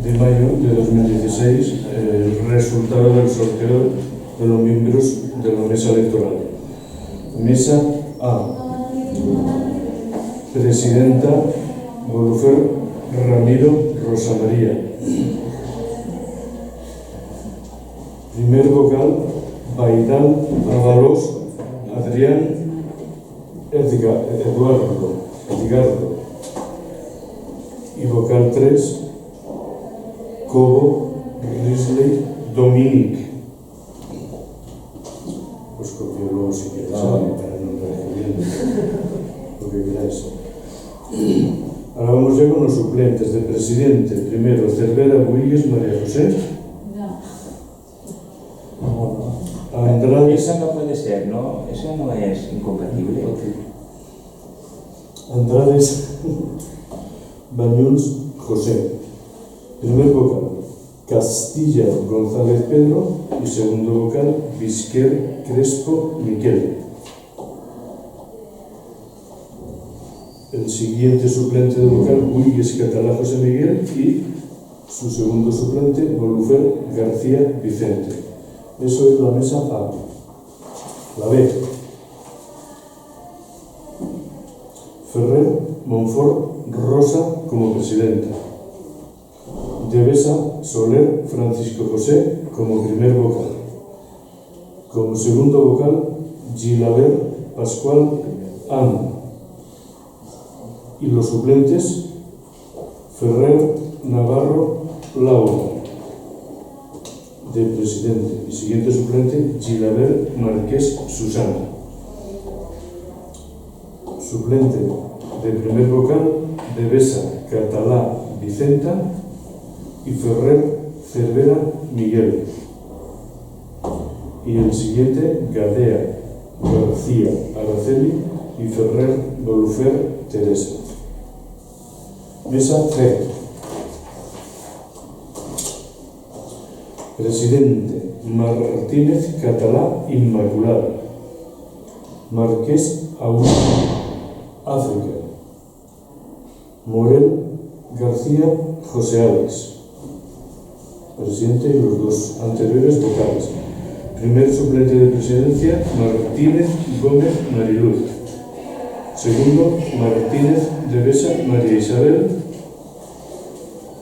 de mayo de 2016 el resultado del sorteo de los miembros de la mesa electoral. Mesa A. Presidenta Golufer Ramiro Rosa María. Primer vocal Baidal Ábalos Adrián Edgardo. Y vocal 3 Cobo Risley Dominic. Os copio luego si queréis para no escribiendo lo que queráis. Ahora vamos ya con los suplentes de presidente. Primero Cervera Buigues María José. Andrade. Eso no puede ser, ¿no? Eso no es incompatible. Andrades Bañuls José. Primer vocal Castilla González Pedro y segundo vocal Vizquer Crespo Miquel. El siguiente suplente de vocal Buigues Catalá José Miguel y su segundo suplente Golufer García Vicente. Eso es la mesa A. La B. Ferrer Monfort Rosa como presidenta. Devesa Soler Francisco José como primer vocal. Como segundo vocal Gilaber Pascual Ana. Y los suplentes Ferrer Navarro Laura de presidente y siguiente suplente Gilaber Marqués Susana. Suplente de primer vocal Devesa Catalá Vicenta y Ferrer Cervera Miguel. Y el siguiente Gadea García Araceli y Ferrer Golufer Teresa. Mesa C. Presidente Martínez Catalá Inmaculada. Marqués Augusto África. Morel García José Alex. Presidente y los dos anteriores vocales. Primer suplente de presidencia Martínez Gómez Mariluz. Segundo Martínez Devesa María Isabel.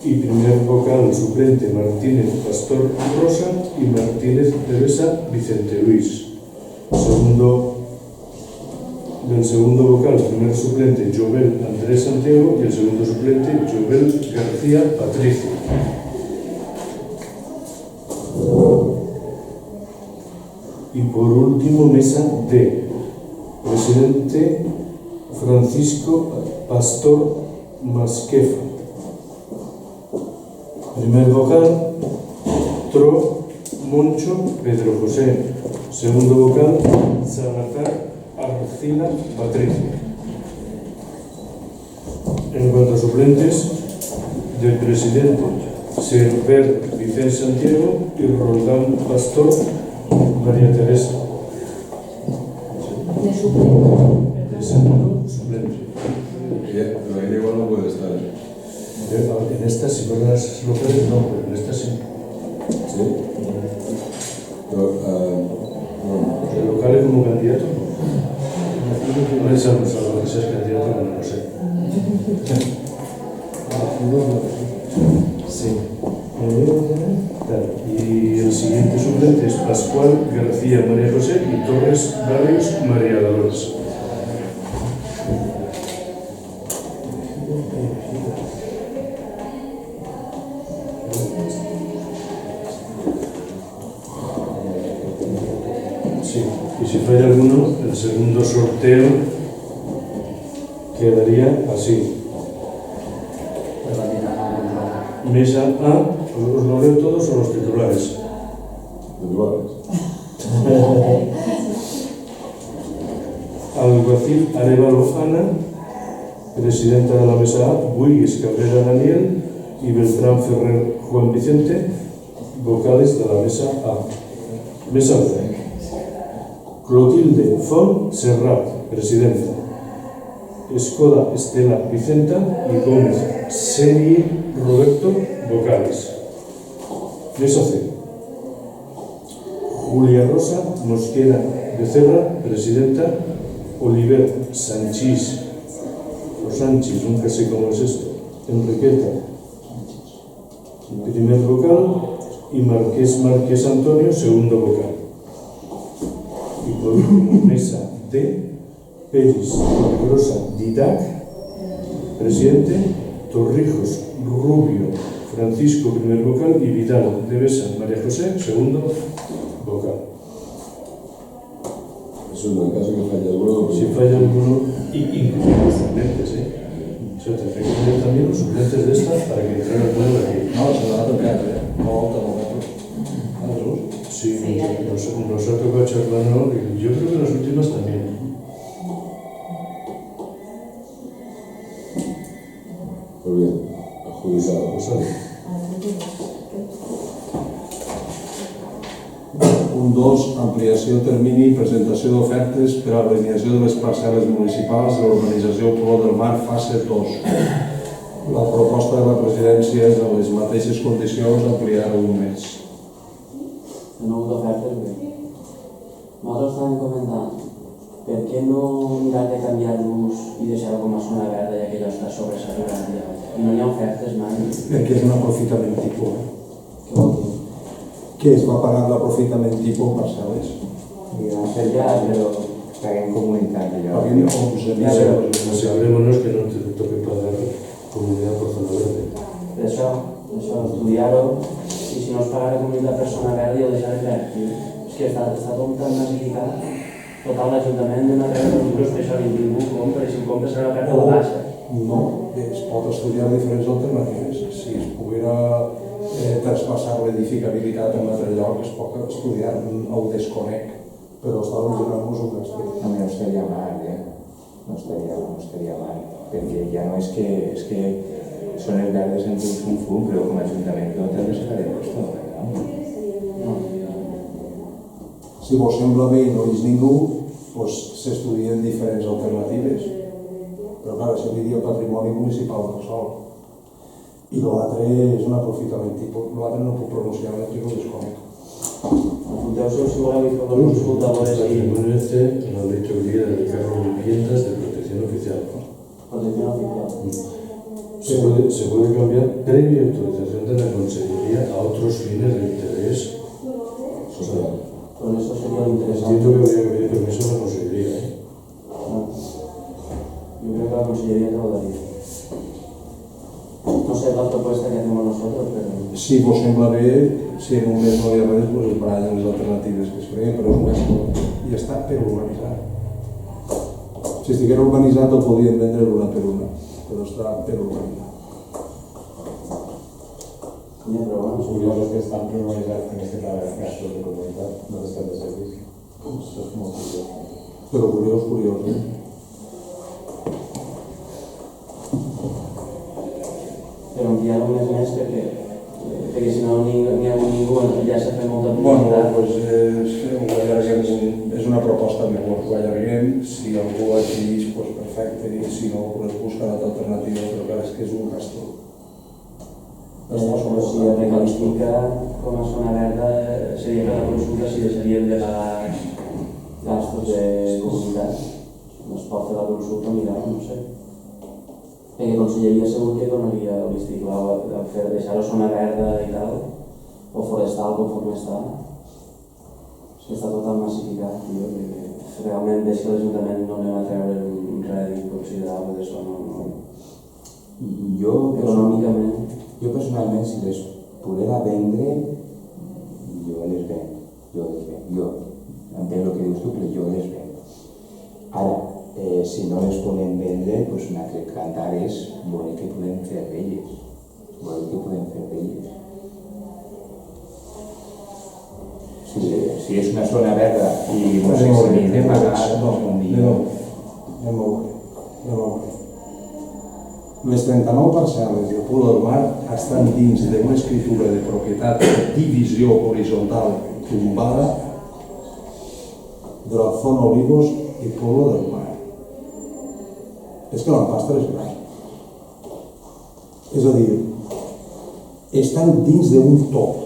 Y primer vocal suplente Martínez Pastor Rosa y Martínez Devesa Vicente Luis. Del segundo vocal, primer suplente Jovel Andrés Santiago y el segundo suplente Jovel García Patricio. Y por último, mesa D. Presidente Francisco Pastor Masquefa. Primer vocal Tro Moncho Pedro José. Segundo vocal Salazar Arcila Patricia. En cuanto a suplentes, del presidente Server Vicente Santiago y Roldán Pastor María Teresa. De suplente. De segundo suplente. Pero ahí igual no puede estar. En esta, si fueran las locales, no, pero en esta sí. ¿Sí? Pero, El local es como candidato, no. No es algo salvo que seas candidato, no lo sé. Sí. Y el siguiente suplente es Pascual García María José y Torres Barrios María Dolores. Sí, y si falla alguno, el segundo sorteo quedaría así. Mesa A, ¿os lo leo todos o los titulares? Alguacil Arevalo Ana, presidenta de la mesa A, Buigues Cabrera Daniel y Beltrán Ferrer Juan Vicente, vocales de la mesa A. Mesa B. Clotilde Font Serrat, presidenta. Escoda Estela Vicenta y Gómez Seri Roberto vocales. Mesa C. Julia Rosa Mosquera Becerra, presidenta. Oliver Sanchís o Sánchez, nunca sé cómo es esto. Enriqueta, primer vocal, y Márquez Antonio, segundo vocal. Y por último, mesa D. Peris Torregrosa Didac, presidente. Torrijos Rubio Francisco, primer vocal, y Vidal de Besa María José, segundo vocal. Eso en el caso que falle alguno. Si falla alguno, incluso los suplentes, O sea, tendré que poner también los suplentes de esta para que entraran todos aquí. No, se va a tocar, no, a los dos. Sí, nos ha tocado charlar, ¿no? Yo creo que las últimas también. Pues bien, adjudicado. Pues sale. Un 2, ampliació termini i presentació d'ofertes per a l'alineació de les parcel·les municipals de l'urbanització Polo del Mar, fase 2. La proposta de la presidència és en les mateixes condicions ampliar un mes. No ha hagut ofertes, bé. Nosaltres estàvem comentant, per què no mirar de canviar l'ús i deixar-ho com a zona verda, ja que allò està sobresaturat ja? I no hi ha ofertes mai. Perquè és un aprofitament tipus. Què vol dir? Que es va pagar l'aprofitament tipus parcel·les. Per ja, però... Paguem comunitat allò. Paguem 11.000 euros. Asegurémonos que no te toque pagar comunidad por zona verde. Per això, estudiar-ho, i si no es paga la comunitat per zona verda, jo deixaré verd. És que està tot tan massificat. Total, l'Ajuntament d'una rebre els euros per això ningú compra, i si ho compra serà la carta de baixa. No, es pot estudiar diferents alternatives. Si es poguera traspassar l'edificabilitat en un altre lloc, es pot estudiar, ho desconec, però estàvem donant-nos un estudi. No, no estaria mal, no estaria mal, perquè ja no és que són els verdes en un fum, però com a Ajuntament no té res a veure amb esto, no? Si vos sembla bé i no és ningú, doncs s'estudien diferents alternatives, però clar, això diria patrimoni municipal del sol. I l'altre és un aprofitament tipus, l'altre no puc pronunciar, l'altre no desconec. Apunteu-se si voleu i feu les consultadores i... Permanece la auditoría del cargo de viviendas de protección oficial. Protección oficial. Se puede cambiar previa autorización de la Consellería a otros fines de interés social. Por eso sería lo interesante. Entiendo que habría que pedir permiso a la Consellería, Yo creo que la Consellería te lo daría. No sé la propuesta que hacemos nosotros, pero... Si vos sembla bé, si en un mes no hi ha res, doncs es barallen les alternatives que es creen, però és un mes i ja està per urbanitzar. Si estiguera urbanitzat ho podien vendre una per una, però està per urbanitzar. Ja, però bueno, Los curiosos que están premonizados en este caso de comunidad no están de servicio. Eso es como curioso. Però curiós, Però enviar un mes més perquè si no n'hi ha ningú, ja s'ha fet molta Bueno, publicitat. és una proposta mejor, ho allarguem, si algú adquireix, pues perfecte, i si no, pues busca l'altra alternativa, però clar, és que és un gasto. Però si es recalifica com a zona verda, seria que la consulta si deixaríem de pagar gastos de comunitat. No es pot fer la consulta, mirar, no sé. Perquè Conselleria segur que donaria el vistiplau a fer deixar-ho zona verda i tal, o forestal conforme està. És que està tot tan massificat, tio, que realment veig que l'Ajuntament no anem a treure un rèdit considerable d'això, no. Econòmicament. Jo personalment, si les poguera vendre, jo les venc. Jo entenc el que dius tu, però jo les venc. Ara, si no les poden vendre, doncs un altre cantar és veure què podem fer d'elles. Si és una zona verda i no sé si n'hi de pagar, doncs un dia... Anem a veure. Les 39 parcel·les del Polo del Mar estan dins d'una escritura de propietat de divisió horitzontal tombada de la zona Olivos i Polo del Mar. és que l'empastre és gran. És a dir, estan dins d'un tot.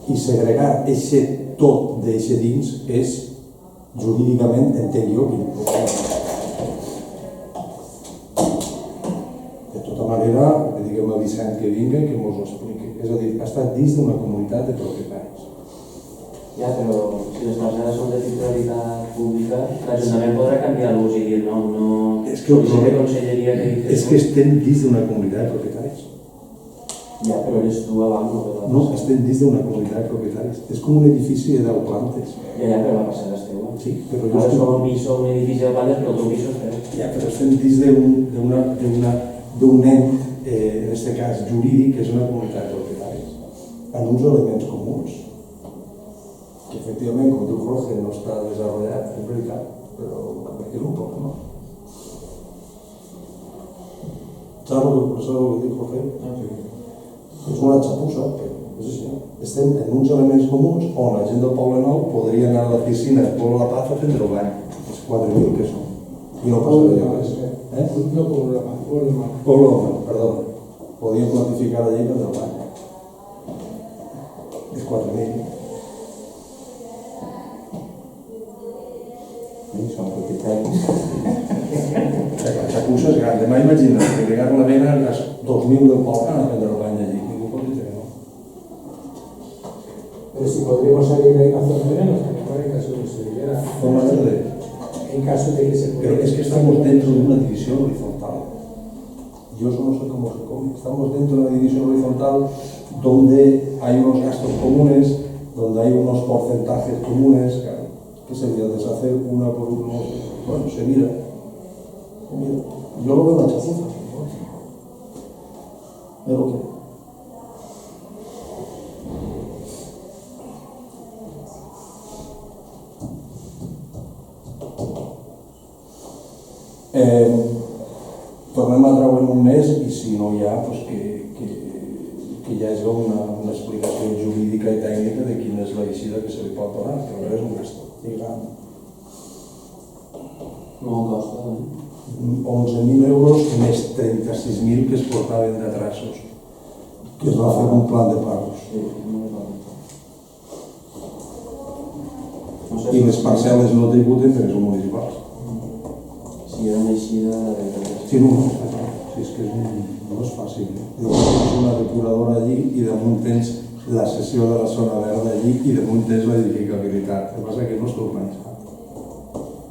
I segregar aquest tot d'eixe dins és, jurídicament, entenc jo, de tota manera, diguem a Vicent que vingui, que mos ho expliqui. És a dir, ha estat dins d'una comunitat de propietaris. Ja, però si les parcel·les són de titularitat pública, l'Ajuntament podrà canviar l'ús i dir no, És que el problema conselleria que dice, és que estem dins d'una comunitat de propietaris. ja, però eres tu abans, No, estem dins d'una comunitat de propietaris. És com un edifici de 10 plantes. Ja, però la parcel·la és teua. Sí, però jo Ara estic... som un piso, un edifici de plantes, però el teu piso és teu. Ja, però estem dins d'un ent, en aquest cas jurídic, que és una comunitat de propietaris, en uns elements comuns, que efectivament, com diu Jorge, no està desenvolupat, és veritat, però és un problema. ¿Sabes lo que diu Jorge? És una xapussa, però és així. Estem en uns elements comuns on la gent del Poble Nou podria anar a la piscina del Poble La Paz a prendre el bany. Els 4.000 que són. I no passaria res. No Poble Mar. Poble Nou, perdó. Podien planificar allí per el bany. Els 4.000. Són propietaris. La xapussa és gran. Demà imagina't que llegar la vena a les 2.000 del Poble a prendre el bany allí. Ningú pot dir que no. Pero si podríamos salir ahí a zona verde, nos tenemos en caso de que se diera. Zona verde. En caso de que se Pero es que estamos dentro de una división horizontal. Yo eso no sé cómo se come. Estamos dentro de una división horizontal donde hay unos gastos comunes, donde hay unos porcentajes comunes, claro, que sería deshacer una por uno. Bueno, se mira. Yo lo veo en la chapuza. Pero ¿qué? Tornem a treure en un mes i si no hi ha, pues que hi hagi una explicació jurídica i tècnica de quina és la eixida que se li pot donar, però és un gasto gran. No costa, 11.000 euros més 36.000 que es portaven de traços, que es va fer un plan de pagos. Sí, no me parlo. No sé I les parcel·les no tributen perquè són municipals. si era una eixida de... Sí, no, sí, és que no és fàcil. Tens una depuradora allí i damunt tens la cessió de la zona verda allí i damunt tens l'edificabilitat. El que passa és que no està organitzat.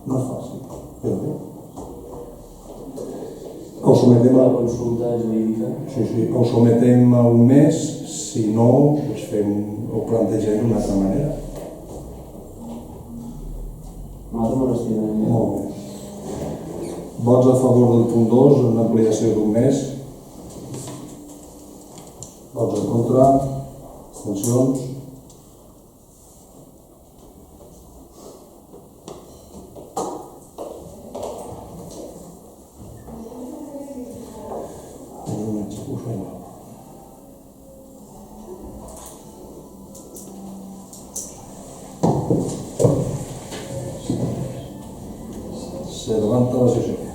No és fàcil, però bé. Ho sometem La a... consulta jurídica. Sí, ho sometem a un mes, si no, doncs ho plantegem d'una altra manera. Nosaltres no l'estimem. Molt bé. Vots a favor del punt 2, una ampliació d'un mes. Vots en contra. Abstencions. Se levanta la sessió.